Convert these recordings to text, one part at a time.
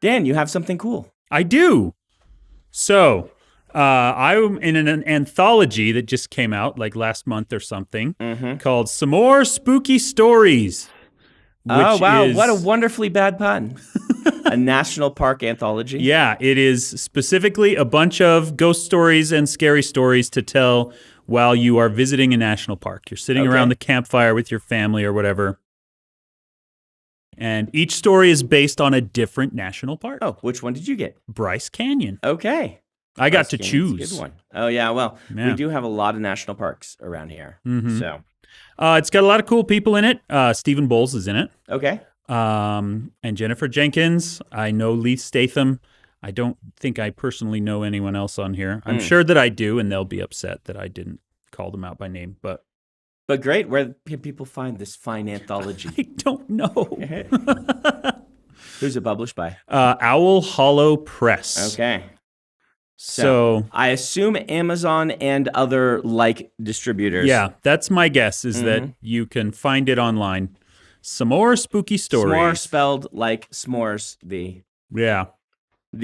Dan, you have something cool. I do. So, I'm in an anthology that just came out like last month or something called Some More Spooky Stories. Oh, wow. What a wonderfully bad pun. A national park anthology. Yeah, it is specifically a bunch of ghost stories and scary stories to tell while you are visiting a national park. You're sitting around the campfire with your family or whatever. And each story is based on a different national park. Oh, which one did you get? Bryce Canyon. Okay. I got to choose. Good one. Oh, yeah. Well, we do have a lot of national parks around here. So, it's got a lot of cool people in it. Stephen Bowles is in it. Okay. And Jennifer Jenkins. I know Leith Statham. I don't think I personally know anyone else on here. I'm sure that I do, and they'll be upset that I didn't call them out by name. But great. Where can people find this fine anthology? I don't know. Who's it published by? Owl Hollow Press. Okay. So I assume Amazon and other like distributors. Yeah, that's my guess, is that you can find it online. Some More Spooky Stories. S'more spelled like s'mores, the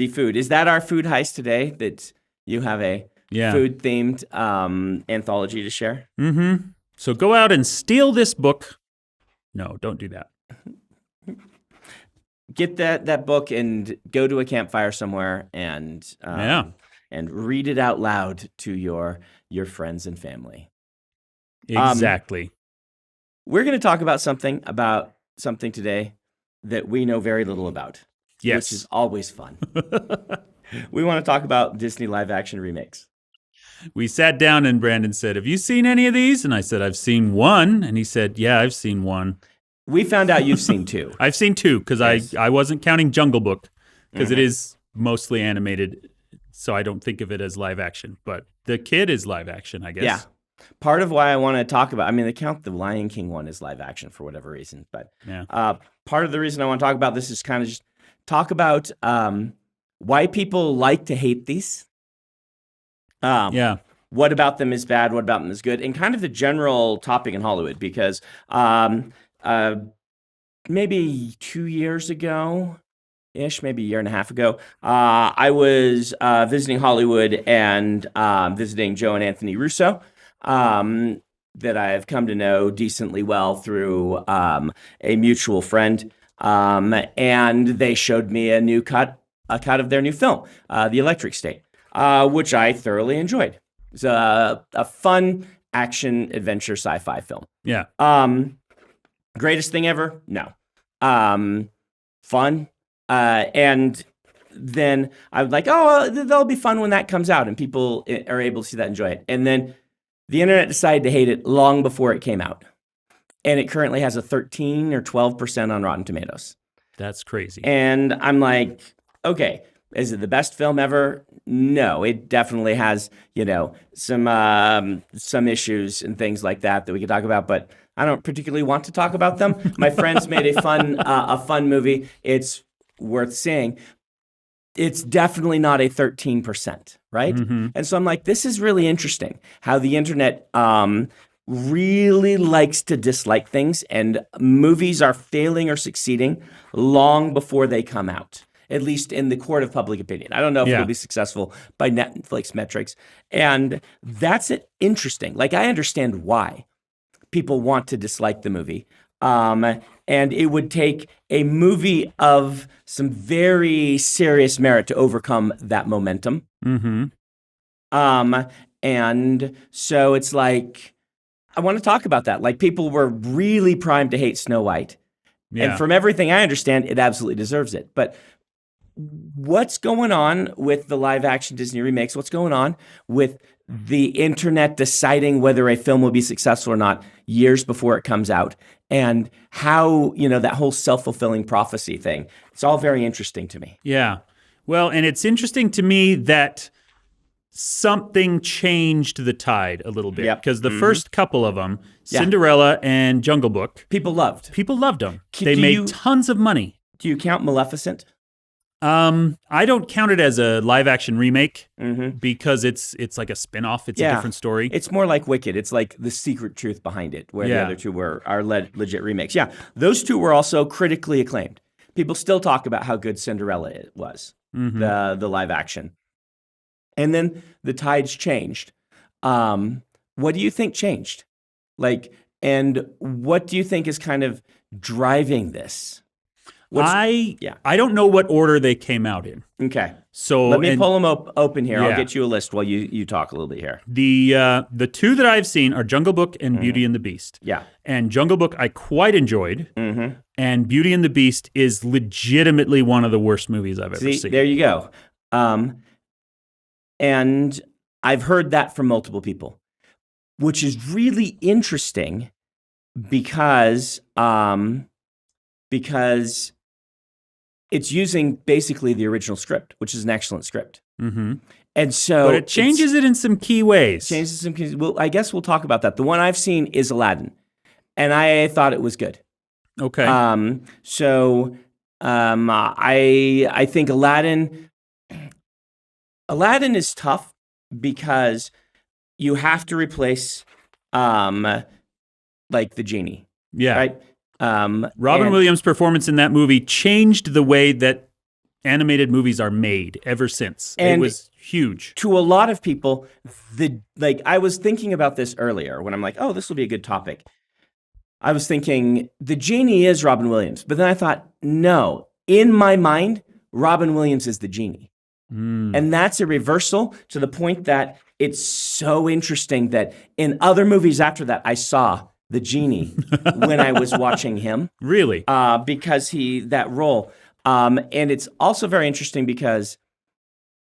food. Is that our food heist today, that you have a food-themed anthology to share? Mm-hmm. So go out and steal this book. No, don't do that. Get that book and go to a campfire somewhere and read it out loud to your friends and family. Exactly. We're going to talk about something today that we know very little about. Yes. Which is always fun. We want to talk about Disney live-action remakes. We sat down and Brandon said, "Have you seen any of these?" And I said, "I've seen one." And he said, "Yeah, I've seen one." We found out you've seen two. I've seen two because I wasn't counting Jungle Book because it is mostly animated, so I don't think of it as live action. But the kid is live action, I guess. Yeah. Part of why I want to talk about, they count the Lion King one as live action for whatever reason. But part of the reason I want to talk about this is kind of just talk about why people like to hate these. What about them is bad? What about them is good? And kind of the general topic in Hollywood, because maybe 2 years ago-ish, maybe a year and a half ago, I was visiting Hollywood and visiting Joe and Anthony Russo, that I've come to know decently well through a mutual friend. And they showed me a cut of their new film, The Electric State, which I thoroughly enjoyed. It's a fun action adventure sci-fi film. Yeah. Greatest thing ever? No. Fun. And then I was like, that'll be fun when that comes out and people are able to see that and enjoy it. And then the internet decided to hate it long before it came out. And it currently has a 13 or 12% on Rotten Tomatoes. That's crazy. And I'm like, okay, is it the best film ever? No, it definitely has, some issues and things like that we could talk about, but I don't particularly want to talk about them. My friends made a fun movie. It's worth seeing. It's definitely not a 13%, right? Mm-hmm. And so I'm like, this is really interesting how the internet really likes to dislike things, and movies are failing or succeeding long before they come out, at least in the court of public opinion. I don't know if it'll be successful by Netflix metrics. And that's interesting. Like, I understand why people want to dislike the movie. And it would take a movie of some very serious merit to overcome that momentum. Mm-hmm. And so it's like, I want to talk about that. Like, people were really primed to hate Snow White. Yeah. And from everything I understand, it absolutely deserves it. But what's going on with the live action Disney remakes? What's going on with the internet deciding whether a film will be successful or not years before it comes out? And how, that whole self-fulfilling prophecy thing. It's all very interesting to me. Yeah. Well, and it's interesting to me that something changed the tide a little bit. Because the first couple of them, Cinderella and Jungle Book, people loved them. They made tons of money. Do you count Maleficent? I don't count it as a live action remake because it's like a spin-off. It's a different story. It's more like Wicked. It's like the secret truth behind it, where the other two are legit remakes. Yeah, those two were also critically acclaimed. People still talk about how good Cinderella was, the live action. And then the tides changed. What do you think changed? And what do you think is kind of driving this? I don't know what order they came out in. Okay. So let me pull them open here. Yeah. I'll get you a list while you talk a little bit here. The two that I've seen are Jungle Book and Beauty and the Beast. Yeah. And Jungle Book I quite enjoyed. And Beauty and the Beast is legitimately one of the worst movies I've ever seen. There you go. And I've heard that from multiple people, which is really interesting because it's using basically the original script, which is an excellent script. And so, but it changes it in some key ways. Changes some keys. Well, I guess we'll talk about that. The one I've seen is Aladdin, and I thought it was good. Okay. I think Aladdin is tough because you have to replace the genie. Yeah. Right. Robin Williams' performance in that movie changed the way that animated movies are made ever since. It was huge. To a lot of people, I was thinking about this earlier when I'm like, oh, this will be a good topic. I was thinking the genie is Robin Williams, but then I thought, no, in my mind, Robin Williams is the genie. And that's a reversal to the point that it's so interesting that in other movies after that, I saw the genie when I was watching him. Really? Because that role. And it's also very interesting because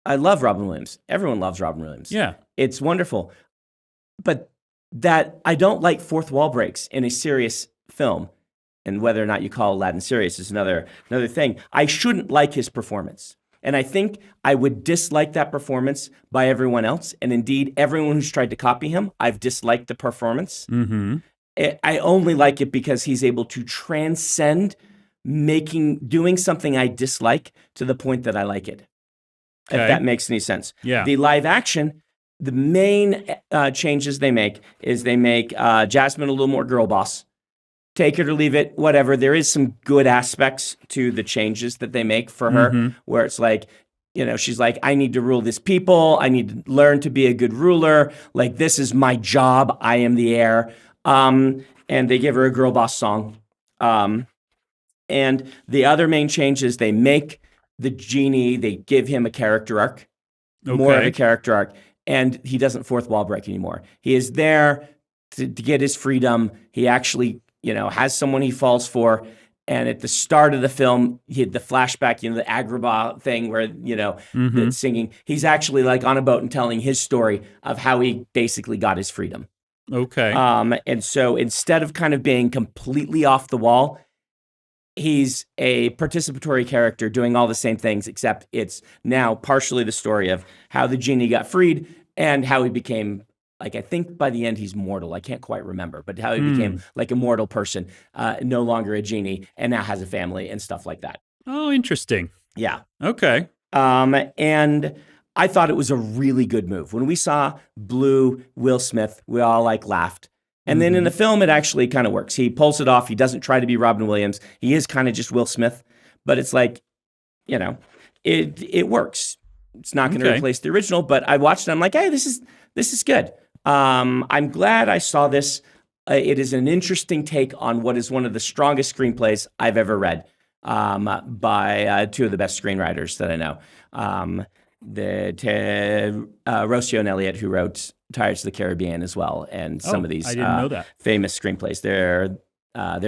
I love Robin Williams. Everyone loves Robin Williams. Yeah. It's wonderful. But that I don't like fourth wall breaks in a serious film. And whether or not you call Aladdin serious is another thing. I shouldn't like his performance. And I think I would dislike that performance by everyone else. And indeed, everyone who's tried to copy him, I've disliked the performance. I only like it because he's able to transcend doing something I dislike to the point that I like it. Okay. If that makes any sense. Yeah. The live action, the main changes they make is they make Jasmine a little more girl boss. Take it or leave it, whatever. There is some good aspects to the changes that they make for her, where it's like, she's like, I need to rule this people. I need to learn to be a good ruler. Like, this is my job. I am the heir. And they give her a girl boss song. And the other main change is they make the genie, they give him a character arc, more of a character arc, and he doesn't fourth wall break anymore. He is there to get his freedom. He actually, has someone he falls for. And at the start of the film, he had the flashback, the Agrabah thing where, the singing. He's actually like on a boat and telling his story of how he basically got his freedom. Okay. And so instead of kind of being completely off the wall, he's a participatory character doing all the same things, except it's now partially the story of how the genie got freed and how he became, I think by the end he's mortal. I can't quite remember, but how he became like a mortal person, no longer a genie, and now has a family and stuff like that. Oh, interesting. Yeah. Okay. And I thought it was a really good move. When we saw Blue Will Smith, we all laughed. And then in the film, it actually kind of works. He pulls it off. He doesn't try to be Robin Williams. He is kind of just Will Smith, but it's like, it works. It's not going to replace the original, but I watched it. I'm like, hey, this is good. I'm glad I saw this. It is an interesting take on what is one of the strongest screenplays I've ever read by two of the best screenwriters that I know. Rocio and Elliott, who wrote Pirates of the Caribbean as well, and some of these I didn't know that. famous screenplays. They're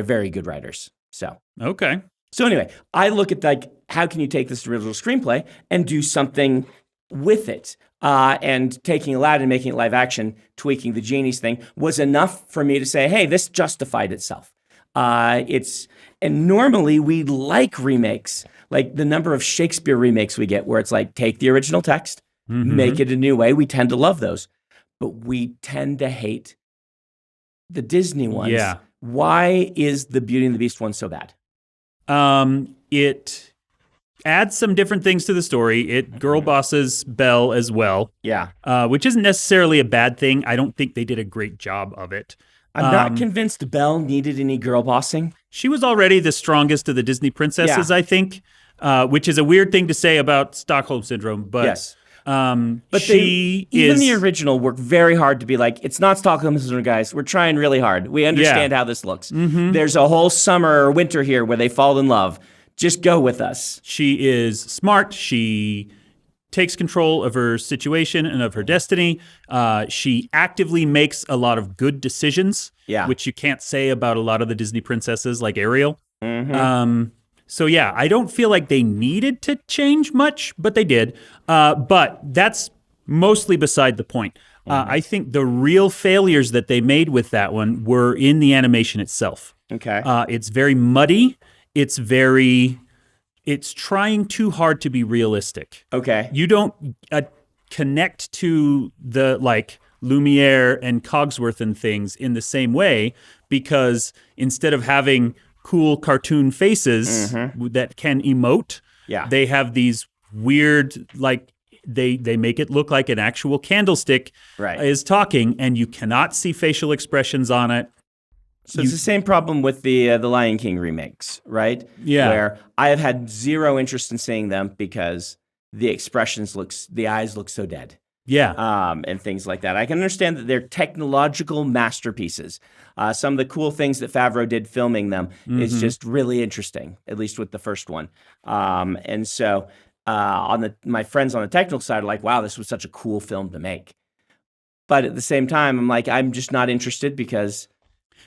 very good writers. So okay. So anyway, I look at how can you take this original screenplay and do something with it? And taking Aladdin and making it live action, tweaking the genies thing was enough for me to say, hey, this justified itself. And normally we like remakes, like the number of Shakespeare remakes we get where it's like, take the original text, make it a new way. We tend to love those, but we tend to hate the Disney ones. Yeah. Why is the Beauty and the Beast one so bad? It adds some different things to the story. It girl bosses Belle as well. Yeah. Which isn't necessarily a bad thing. I don't think they did a great job of it. I'm not convinced Belle needed any girl bossing. she was already the strongest of the Disney princesses, Yeah. I think, which is a weird thing to say about Stockholm Syndrome. But Yes. But she even is the original worked very hard to be like, it's not Stockholm Syndrome, guys. We're trying really hard. We understand how this looks. There's a whole summer or winter here where they fall in love. Just go with us. She is smart. She takes control of her situation and of her destiny. She actively makes a lot of good decisions, which you can't say about a lot of the Disney princesses like Ariel. So yeah, I don't feel like they needed to change much, but they did. But that's mostly beside the point. I think the real failures that they made with that one were in the animation itself. Okay. It's very muddy. It's trying too hard to be realistic. Okay. You don't connect to the like Lumiere and Cogsworth and things in the same way, because instead of having cool cartoon faces that can emote, they have these weird, like they make it look like an actual candlestick is talking, and you cannot see facial expressions on it. So it's the same problem with the Lion King remakes, right? Yeah. Where I have had zero interest in seeing them because the eyes look so dead. Yeah. And things like that. I can understand that they're technological masterpieces. Some of the cool things that Favreau did filming them is just really interesting, at least with the first one. And so my friends on the technical side are like, wow, this was such a cool film to make. But at the same time, I'm like, I'm just not interested because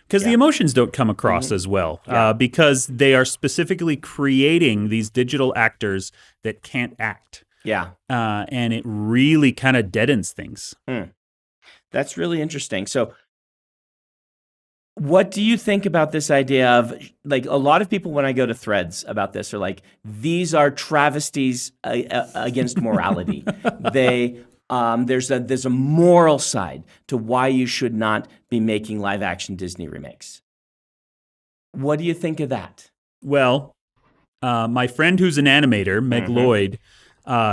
the emotions don't come across as well, because they are specifically creating these digital actors that can't act. Yeah. And it really kind of deadens things. That's really interesting. So what do you think about this idea of, like, a lot of people when I go to threads about this are like, these are travesties against morality. There's a moral side to why you should not be making live action Disney remakes. What do you think of that? Well, my friend who's an animator, Meg Lloyd,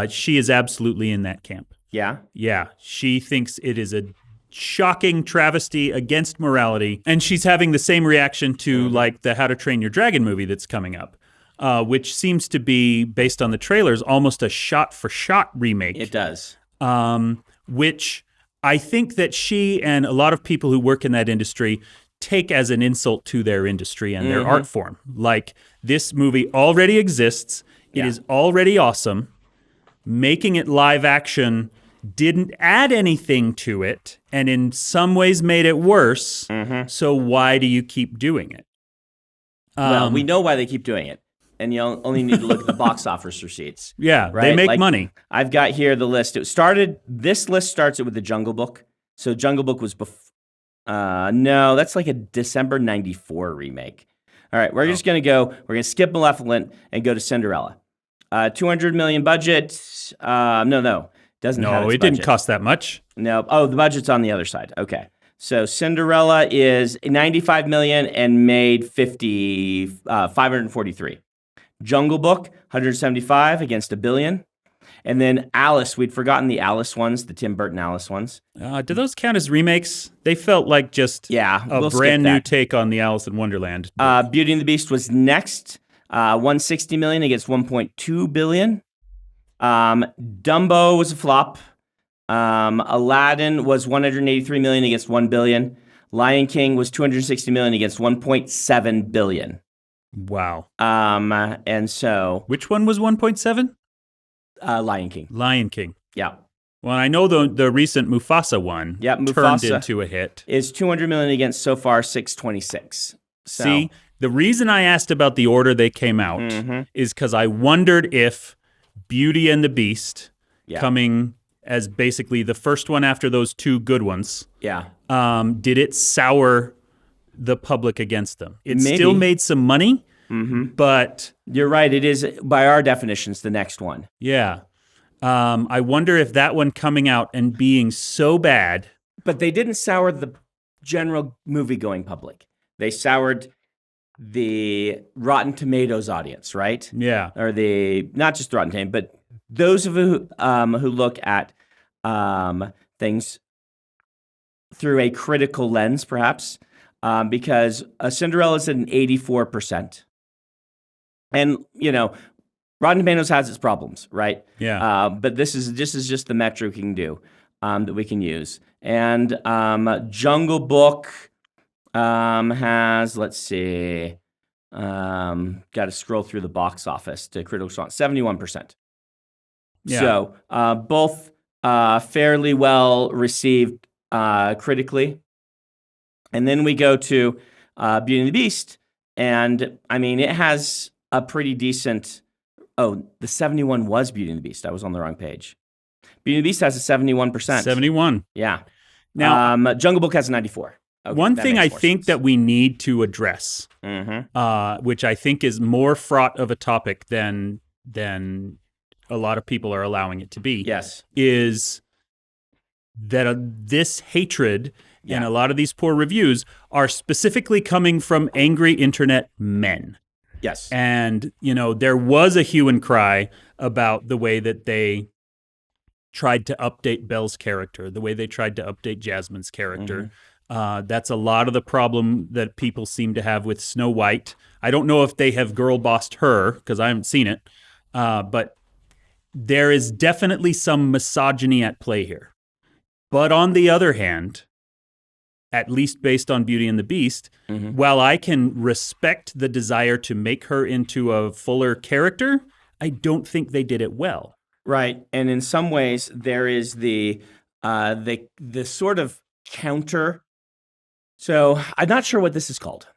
she is absolutely in that camp. Yeah? Yeah. She thinks it is a shocking travesty against morality. And she's having the same reaction to like the How to Train Your Dragon movie that's coming up, which seems to be, based on the trailers, almost a shot-for-shot remake. It does. Which I think that she and a lot of people who work in that industry take as an insult to their industry and their art form. Like, this movie already exists. It is already awesome. Making it live action didn't add anything to it, and in some ways made it worse. So why do you keep doing it? Well, we know why they keep doing it. And you only need to look at the box office receipts. Yeah, right? they make money. I've got here the list. This list starts with the Jungle Book. So Jungle Book was no, that's like a December 94 remake. All right, we're just going to we're going to skip Maleficent and go to Cinderella. 200 million budget. No. Doesn't have its it didn't budget. cost that much. No. Oh, the budget's on the other side. Okay. So Cinderella is 95 million and made 543. Jungle Book, 175 against $1 billion. And then Alice, we'd forgotten the Alice ones, the Tim Burton Alice ones. Do those count as remakes? They felt like just a brand new take on the Alice in Wonderland. Beauty and the Beast was next, 160 million against 1.2 billion. Dumbo was a flop. Aladdin was 183 million against 1 billion. Lion King was 260 million against 1.7 billion. Wow. And so which one was 1.7? Lion King. Lion King. Yeah. Well, I know the recent Mufasa one turned into a hit. Is 200 million against so far 626. So. See, the reason I asked about the order they came out is because I wondered if Beauty and the Beast, coming as basically the first one after those two good ones, did it sour the public against them? It still made some money, but you're right. It is, by our definitions, the next one. Yeah. I wonder if that one coming out and being so bad. But they didn't sour the general movie-going public. They soured the Rotten Tomatoes audience, right? Yeah. Or not just the Rotten Tomatoes, but those of you who look at things through a critical lens, perhaps. because Cinderella's at an 84%. And, Rotten Tomatoes has its problems, right? Yeah. But this is just the metric we can do, that we can use. And Jungle Book has, let's see, got to scroll through the box office to critical response, 71%. Yeah. So both fairly well received critically. And then we go to Beauty and the Beast, and I mean, it has a pretty decent. Oh, the 71 was Beauty and the Beast. I was on the wrong page. Beauty and the Beast has a 71%. 71. Yeah. Now, Jungle Book has a 94. Okay, one thing I think sense. that we need to address, which I think is more fraught of a topic than a lot of people are allowing it to be, yes, is that this hatred and a lot of these poor reviews are specifically coming from angry internet men. Yes. And, there was a hue and cry about the way that they tried to update Belle's character, the way they tried to update Jasmine's character. That's a lot of the problem that people seem to have with Snow White. I don't know if they have girl bossed her, because I haven't seen it, but there is definitely some misogyny at play here. But on the other hand, at least based on Beauty and the Beast, while I can respect the desire to make her into a fuller character, I don't think they did it well. Right. And in some ways, there is the sort of counter. So I'm not sure what this is called,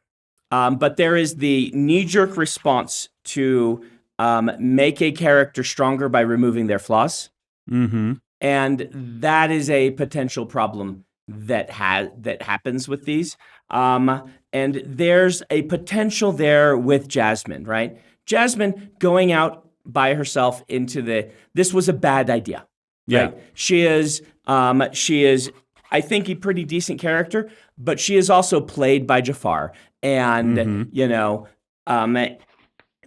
but there is the knee-jerk response to make a character stronger by removing their flaws. And that is a potential problem that happens with these. And there's a potential there with Jasmine, right? Jasmine going out by herself into this was a bad idea. Right? Yeah. She is, I think, a pretty decent character, but she is also played by Jafar. And,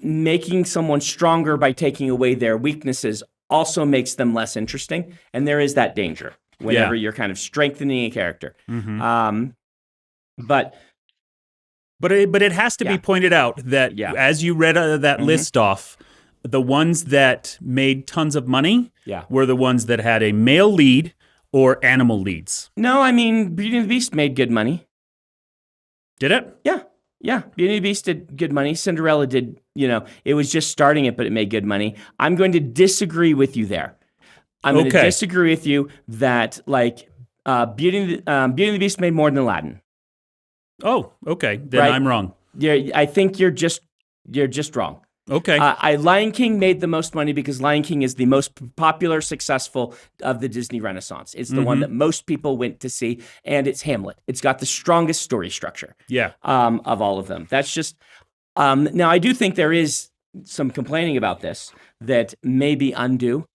making someone stronger by taking away their weaknesses also makes them less interesting. And there is that danger whenever you're kind of strengthening a character. But it has to be pointed out that as you read that list off, the ones that made tons of money were the ones that had a male lead or animal leads. No, I mean, Beauty and the Beast made good money. Did it? Yeah. Beauty and the Beast did good money. Cinderella did, it was just starting it, but it made good money. I'm going to disagree with you there. I'm going to disagree with you that, Beauty and the Beast made more than Aladdin. Oh, okay. Then I'm wrong. Yeah, I think you're just wrong. Okay. Lion King made the most money because Lion King is the most popular, successful of the Disney Renaissance. It's the one that most people went to see, and it's Hamlet. It's got the strongest story structure. Of all of them. That's just now. I do think there is some complaining about this that may be undue,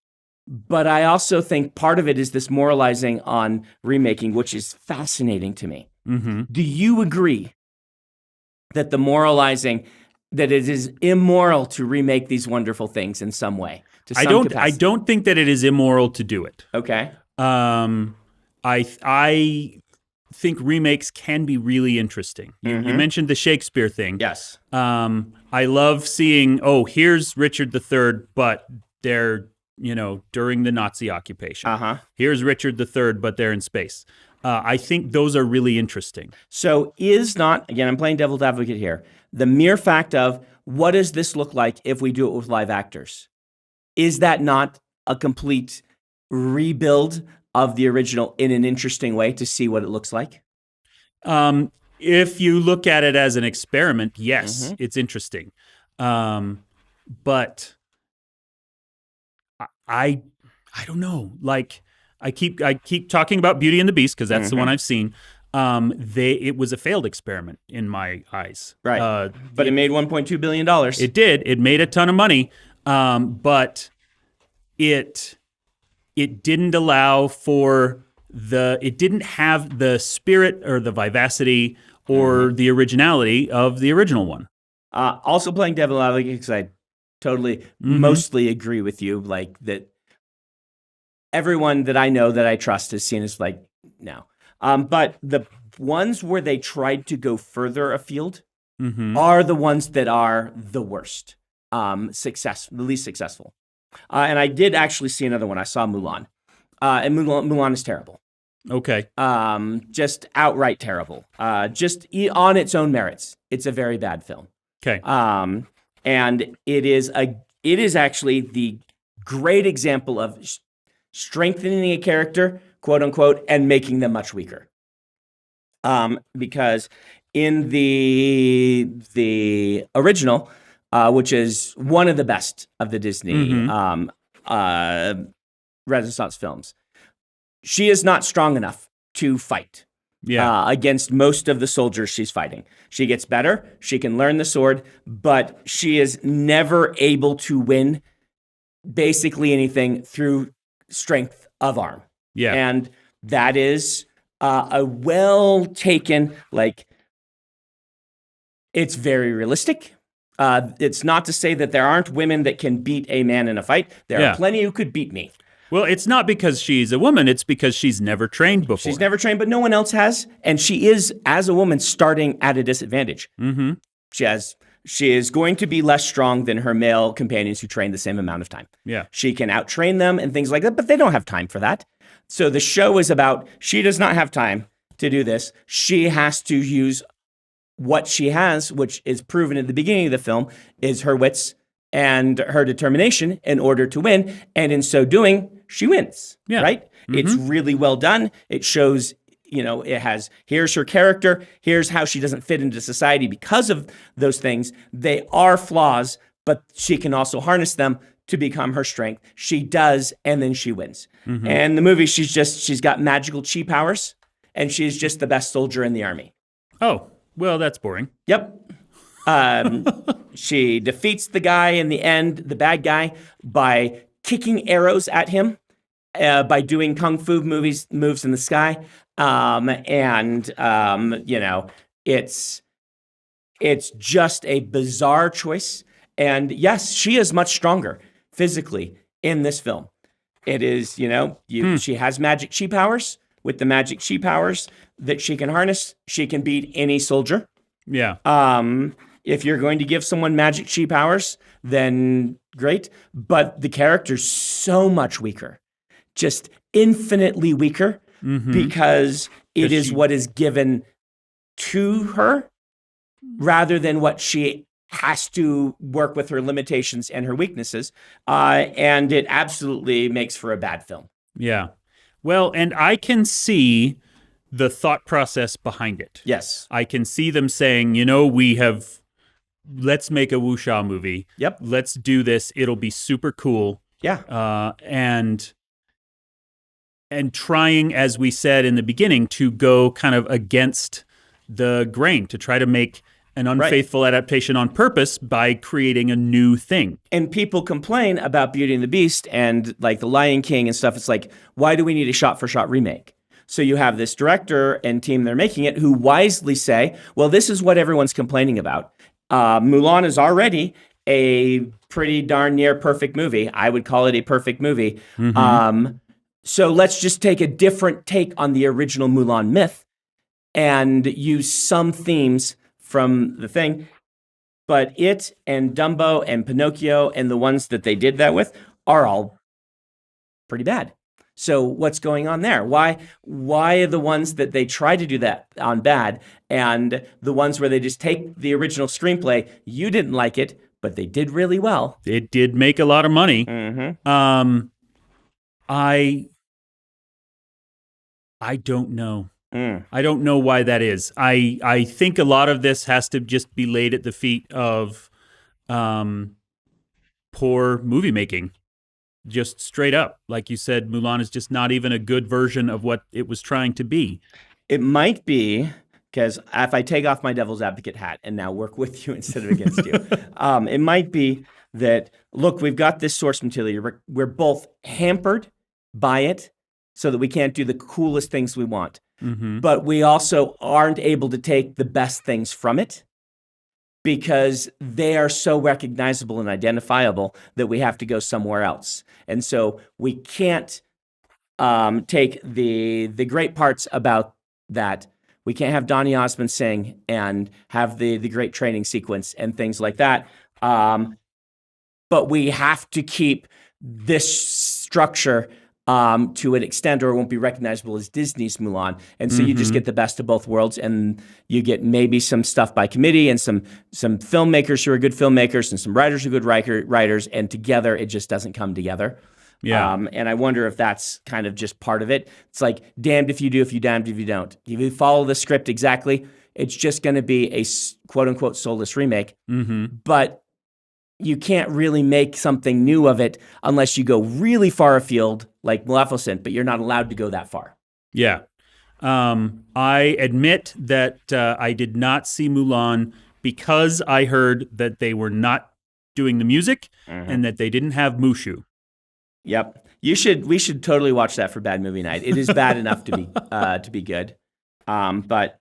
but I also think part of it is this moralizing on remaking, which is fascinating to me. Do you agree that the moralizing, that it is immoral to remake these wonderful things in some way? I don't think that it is immoral to do it. Okay. I think remakes can be really interesting. You mentioned the Shakespeare thing. Yes. I love seeing, here's Richard III, but they're, during the Nazi occupation. Here's Richard III, but they're in space. I think those are really interesting. So again, I'm playing devil's advocate here, the mere fact of what does this look like if we do it with live actors? Is that not a complete rebuild of the original in an interesting way to see what it looks like? If you look at it as an experiment, yes, it's interesting. But I don't know. I keep talking about Beauty and the Beast because that's the one I've seen. It was a failed experiment in my eyes. Right. But it made $1.2 billion. It did. It made a ton of money. But it didn't allow for it didn't have the spirit or the vivacity or the originality of the original one. Also playing devil's advocate because I totally mostly agree with you, that everyone that I know that I trust has seen is no. But the ones where they tried to go further afield Mm-hmm. are the ones that are the worst, the least successful. And I did actually see another one. I saw Mulan, and Mulan is terrible. Okay. Just outright terrible. On its own merits, it's a very bad film. Okay. And it is actually the great example of strengthening a character, quote unquote, and making them much weaker. Because in the original, which is one of the best of the Disney Renaissance films, she is not strong enough to fight against most of the soldiers she's fighting. She gets better, she can learn the sword, but she is never able to win basically anything through strength of arm. Yeah. And that is a well taken, like, it's very realistic. It's not to say that there aren't women that can beat a man in a fight. There are plenty who could beat me. Well, it's not because she's a woman. It's because she's never trained before. She's never trained, but no one else has. And she is, as a woman, starting at a disadvantage. Mm-hmm. She is going to be less strong than her male companions who train the same amount of time. Yeah. She can out-train them and things like that, but they don't have time for that. So the show is about, she does not have time to do this. She has to use what she has, which is proven at the beginning of the film, is her wits and her determination in order to win. And in so doing, she wins, right? Mm-hmm. It's really well done. It shows, here's her character. Here's how she doesn't fit into society because of those things. They are flaws, but she can also harness them to become her strength. She does, and then she wins. Mm-hmm. And the movie, she's got magical chi powers, and she's just the best soldier in the army. Oh, well, that's boring. Yep. She defeats the guy in the end, the bad guy, by kicking arrows at him, by doing kung fu moves in the sky. It's just a bizarre choice. And yes, she is much stronger physically in this film. It is, she has magic chi powers. With the magic chi powers that she can harness, she can beat any soldier. Yeah. If you're going to give someone magic chi powers, then great. But the character's so much weaker, just infinitely weaker, because it is what is given to her rather than what she has to work with her limitations and her weaknesses. And it absolutely makes for a bad film. Yeah. Well, and I can see the thought process behind it. Yes. I can see them saying, let's make a wuxia movie. Yep. Let's do this. It'll be super cool. Yeah. And trying, as we said in the beginning, to go kind of against the grain, to try to make an unfaithful adaptation on purpose by creating a new thing. And people complain about Beauty and the Beast and like The Lion King and stuff. It's like, why do we need a shot-for-shot remake? So you have this director and team that are making it who wisely say, well, this is what everyone's complaining about. Mulan is already a pretty darn near perfect movie. I would call it a perfect movie. Mm-hmm. So let's just take a different take on the original Mulan myth and use some themes from the thing. But it and Dumbo and Pinocchio and the ones that they did that with are all pretty bad. So what's going on there? Why are the ones that they try to do that on bad, and the ones where they just take the original screenplay, you didn't like it, but they did really well. It did make a lot of money. Mm-hmm. I don't know. I don't know why that is. I think a lot of this has to just be laid at the feet of poor movie making. Just straight up. Like you said, Mulan is just not even a good version of what it was trying to be. It might be, because if I take off my devil's advocate hat and now work with you instead of against you, it might be that, look, we've got this source material. We're both hampered by it so that we can't do the coolest things we want. Mm-hmm. But we also aren't able to take the best things from it because they are so recognizable and identifiable that we have to go somewhere else. And so we can't take the great parts about that, We can't have Donny Osmond sing and have the great training sequence and things like that. But we have to keep this structure to an extent, or it won't be recognizable as Disney's Mulan. And so you just get the best of both worlds, and you get maybe some stuff by committee and some filmmakers who are good filmmakers and some writers who are good writers, and together it just doesn't come together. Yeah. And I wonder if that's kind of just part of it. It's like damned if you do, if you damned if you don't. If you follow the script exactly, it's just going to be a quote-unquote soulless remake. But you can't really make something new of it unless you go really far afield, like Maleficent, but you're not allowed to go that far. Yeah. I admit that I did not see Mulan because I heard that they were not doing the music and that they didn't have Mushu. Yep. We should totally watch that for Bad Movie Night. It is bad enough to be good. But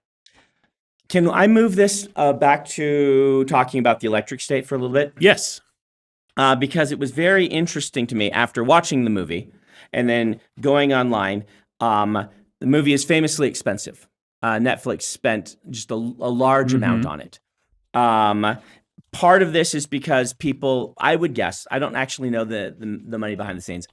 can I move this back to talking about the Electric State for a little bit? Yes. Because it was very interesting to me after watching the movie and then going online. The movie is famously expensive. Netflix spent just a large amount on it. Part of this is because people, I would guess, I don't actually know the money behind the scenes.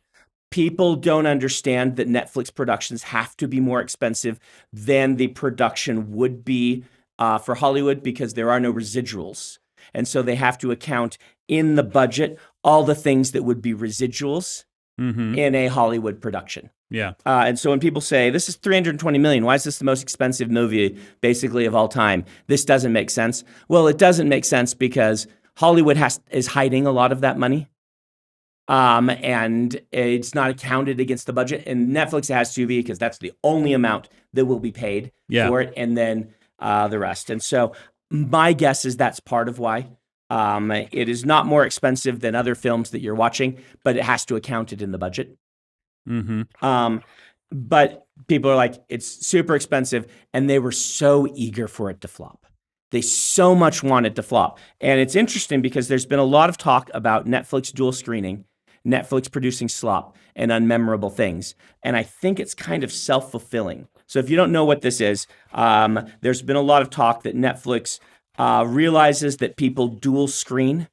People don't understand that Netflix productions have to be more expensive than the production would be for Hollywood because there are no residuals. And so they have to account in the budget all the things that would be residuals in a Hollywood production. Yeah. And so when people say, this is $320 million, why is this the most expensive movie basically of all time? This doesn't make sense. Well, it doesn't make sense because Hollywood is hiding a lot of that money. And it's not accounted against the budget. And Netflix has to be because that's the only amount that will be paid for it. And then the rest. And so my guess is that's part of why. It is not more expensive than other films that you're watching, but it has to account it in the budget. But people are like, it's super expensive, and they were so eager for it to flop. They so much want it to flop. And it's interesting because there's been a lot of talk about Netflix dual screening, Netflix producing slop and unmemorable things. And I think it's kind of self-fulfilling. So if you don't know what this is, there's been a lot of talk that Netflix realizes that people dual screen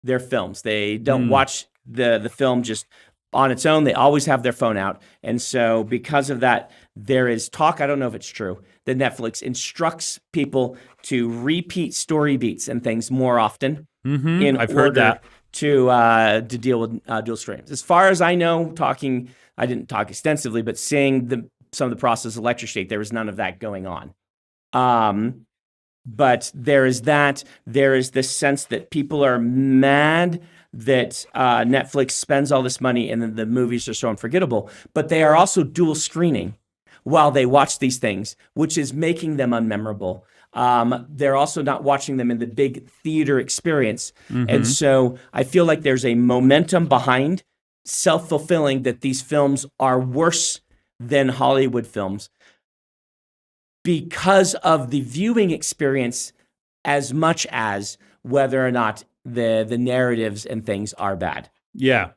their films. They don't watch the film just on its own. They always have their phone out. And so because of that, there is talk, I don't know if it's true, that Netflix instructs people to repeat story beats and things more often I've heard that. to deal with dual streams. As far as I know, I didn't talk extensively, but seeing some of the process of Electric State, there was none of that going on. But there is that. There is this sense that people are mad that Netflix spends all this money and then the movies are so unforgettable. But they are also dual screening while they watch these things, which is making them unmemorable. They're also not watching them in the big theater experience. And so I feel like there's a momentum behind self-fulfilling that these films are worse than Hollywood films because of the viewing experience as much as whether or not the narratives and things are bad. Yeah.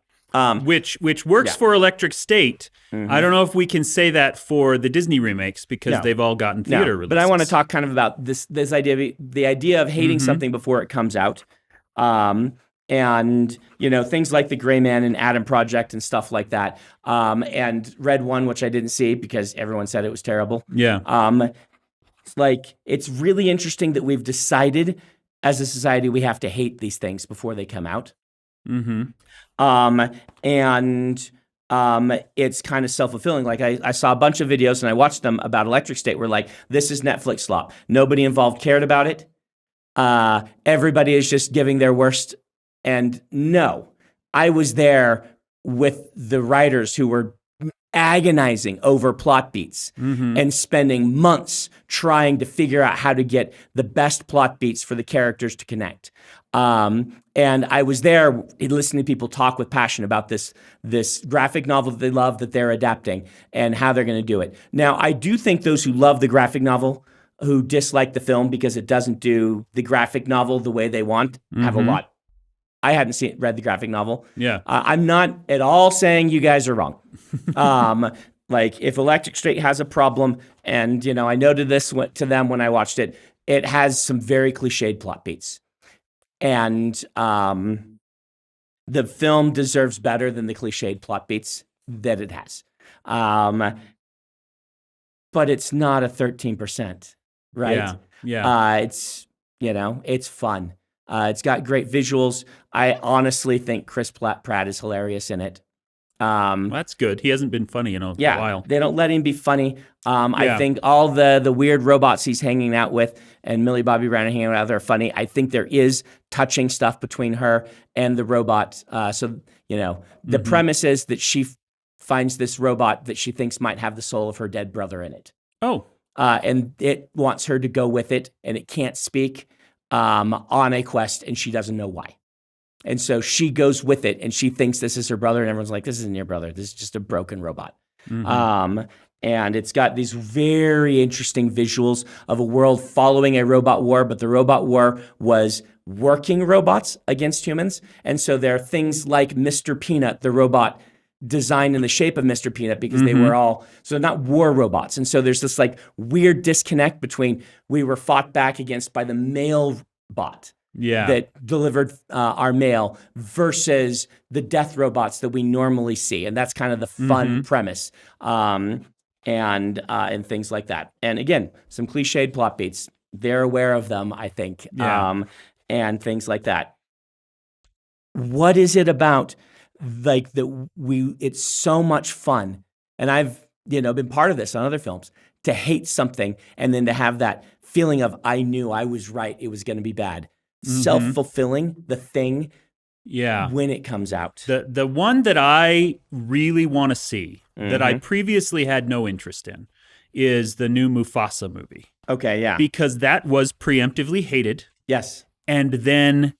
Which works for Electric State. I don't know if we can say that for the Disney remakes because they've all gotten theater releases. But I want to talk kind of about this idea, the idea of hating something before it comes out. And, things like The Gray Man and Adam Project and stuff like that. And Red One, which I didn't see because everyone said it was terrible. Yeah. It's really interesting that we've decided as a society we have to hate these things before they come out. It's kind of self-fulfilling. Like I saw a bunch of videos and I watched them about Electric State where like, this is Netflix slop. Nobody involved cared about it. Everybody is just giving their worst. And no, I was there with the writers who were agonizing over plot beats and spending months trying to figure out how to get the best plot beats for the characters to connect. And I was there listening to people talk with passion about this graphic novel that they love that they're adapting and how they're going to do it. Now, I do think those who love the graphic novel, who dislike the film because it doesn't do the graphic novel the way they want, have a lot. I hadn't read the graphic novel. Yeah. I'm not at all saying you guys are wrong. Like if Electric State has a problem, and I noted this to them when I watched it, it has some very cliched plot beats, and the film deserves better than the cliched plot beats that it has. But it's not a 13%, right? Yeah. It's it's fun. It's got great visuals. I honestly think Chris Pratt is hilarious in it. Well, that's good. He hasn't been funny in a while. They don't let him be funny. I think all the weird robots he's hanging out with and Millie Bobby Brown hanging out with are funny. I think there is touching stuff between her and the robot. The premise is that she finds this robot that she thinks might have the soul of her dead brother in it. Oh. And it wants her to go with it, and it can't speak on a quest, and she doesn't know why. And so she goes with it, and she thinks this is her brother, and everyone's like, this isn't your brother. This is just a broken robot. And it's got these very interesting visuals of a world following a robot war, but the robot war was working robots against humans. And so there are things like Mr. Peanut, the robot designed in the shape of Mr. Peanut, because they were all, so they're not war robots. And so there's this like weird disconnect between we were fought back against by the mail bot that delivered our mail versus the death robots that we normally see. And that's kind of the fun premise. And things like that. And again, some cliched plot beats. They're aware of them, I think, and things like that. What is it about like that it's so much fun? And I've, been part of this on other films, to hate something and then to have that feeling of, I knew I was right, it was going to be bad. Self-fulfilling, the thing when it comes out. The one that I really want to see that I previously had no interest in is the new Mufasa movie. Okay, yeah. Because that was preemptively hated. Yes. And then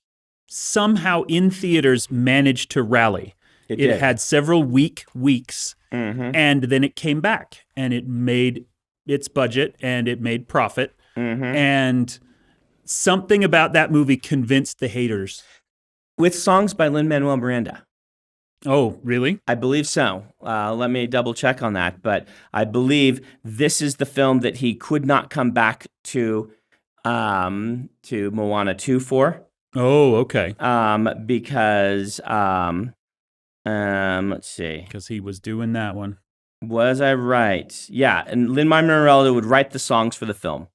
somehow in theaters managed to rally. It had several weeks, and then it came back, and it made its budget, and it made profit. And something about that movie convinced the haters. With songs by Lin-Manuel Miranda. Oh, really? I believe so. Let me double check on that. But I believe this is the film that he could not come back to Moana 2 for. Oh, okay. Because, let's see. Because he was doing that one. Was I right? Yeah, and Lin-Manuel Miranda would write the songs for the film.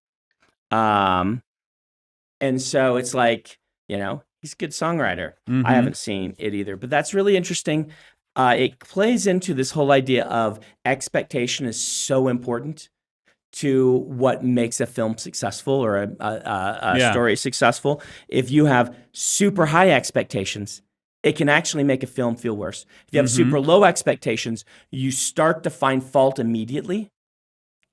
And so it's like, he's a good songwriter. I haven't seen it either, but that's really interesting. It plays into this whole idea of expectation is so important to what makes a film successful or a story successful. If you have super high expectations, it can actually make a film feel worse. If you have super low expectations, you start to find fault immediately,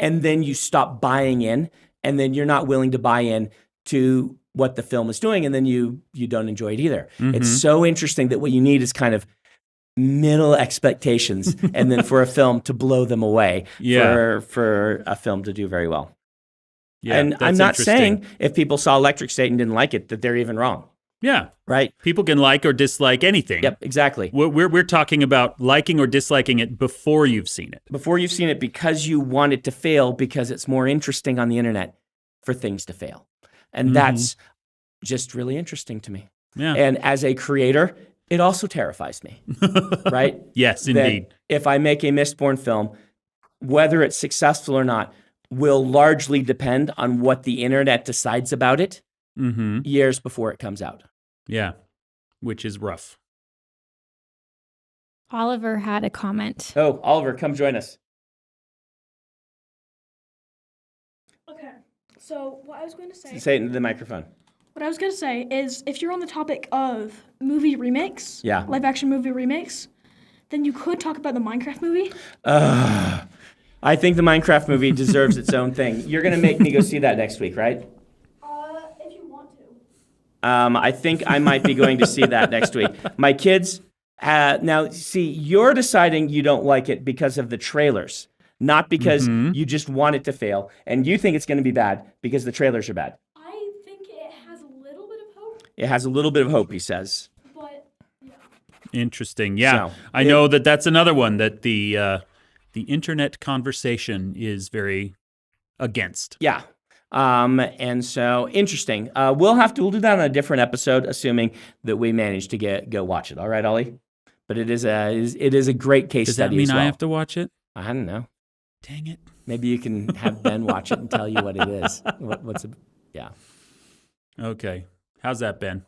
and then you stop buying in, and then you're not willing to buy in to what the film is doing, and then you don't enjoy it either. It's so interesting that what you need is kind of middle expectations, and then for a film to blow them away, for a film to do very well. Yeah, and I'm not saying if people saw Electric State and didn't like it that they're even wrong. Yeah. Right? People can like or dislike anything. Yep, exactly. We're talking about liking or disliking it before you've seen it. Before you've seen it, because you want it to fail, because it's more interesting on the internet for things to fail. And that's just really interesting to me. Yeah. And as a creator, it also terrifies me, right? Yes, indeed. That if I make a Mistborn film, whether it's successful or not will largely depend on what the internet decides about it years before it comes out. Yeah, which is rough. Oliver had a comment. Oh, Oliver, come join us. Okay, so what I was going to say... Say it into the microphone. What I was going to say is, if you're on the topic of movie remakes, live-action movie remakes, then you could talk about the Minecraft movie. I think the Minecraft movie deserves its own thing. You're going to make me go see that next week, right? If you want to. I think I might be going to see that next week. My kids, now, see, you're deciding you don't like it because of the trailers, not because you just want it to fail, and you think it's going to be bad because the trailers are bad. I think it has a little bit of hope. It has a little bit of hope, he says. But, yeah. Interesting. Yeah, so, I know that's another one that the the internet conversation is very against. Yeah. And so interesting. We'll do that on a different episode, assuming that we manage to go watch it. All right, Ollie? But it is a great case study. Does that mean as well. I have to watch it? I don't know. Dang it. Maybe you can have Ben watch it and tell you what it is. Yeah. Okay. How's that, Ben?